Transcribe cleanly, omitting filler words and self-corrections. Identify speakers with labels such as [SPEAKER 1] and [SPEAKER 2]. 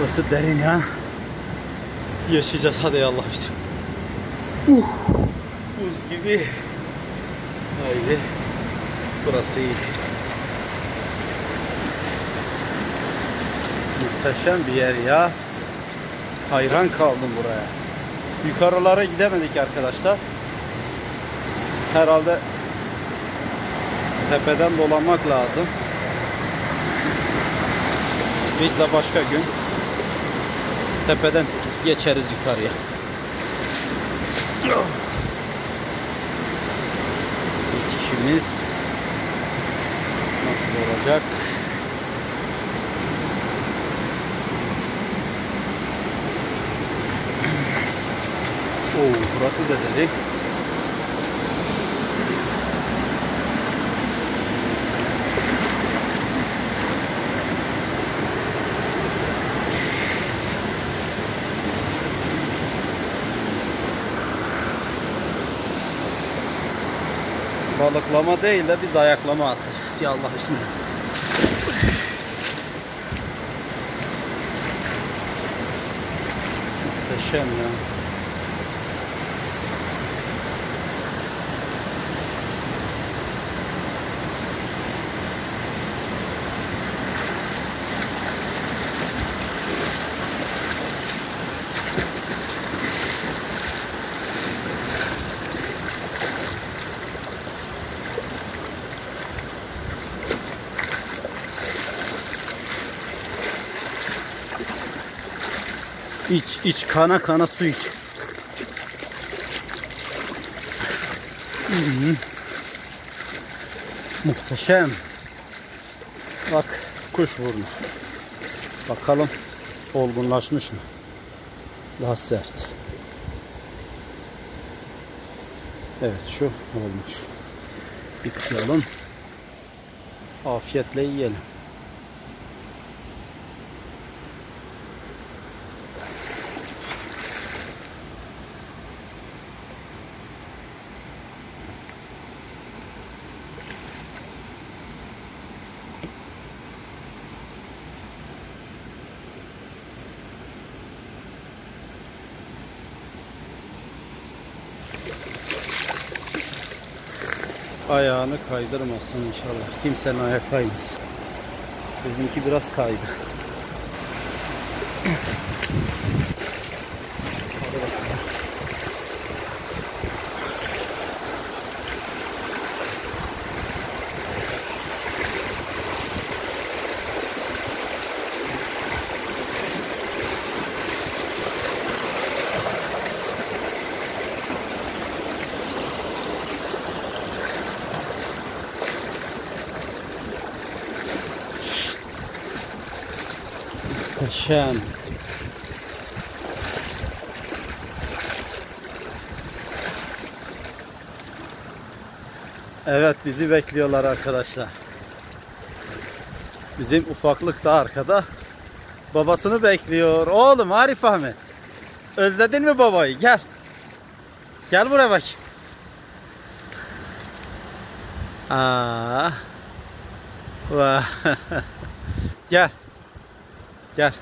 [SPEAKER 1] Burası derin ya. Yaşayacağız hadi ya Allah bizim. Buz gibi. Haydi. Burası iyi. Muhteşem bir yer ya. Hayran kaldım buraya. Yukarılara gidemedik arkadaşlar. Herhalde tepeden dolanmak lazım. Biz de başka gün tepeden geçeriz yukarıya. Geçişimiz nasıl olacak? Burası da dedik. Balıklama değil de biz ayaklama atacağız. Ya Allah bismillah. Muhteşem ya. İç kana kana su iç. Muhteşem. Bak kuş vurmuş. Bakalım olgunlaşmış mı? Daha sert. Evet şu olmuş. Yıkayalım. Afiyetle yiyelim. Ayağını kaydırmasın inşallah. Kimsenin ayağı kaymasın. Bizimki biraz kaydı. Hadi bakalım. Muhteşem. Evet bizi bekliyorlar arkadaşlar. Bizim ufaklık da arkada. Babasını bekliyor. Oğlum Arif Ahmet. Özledin mi babayı? Gel. Gel buraya bak. Vah. Gel. Gel.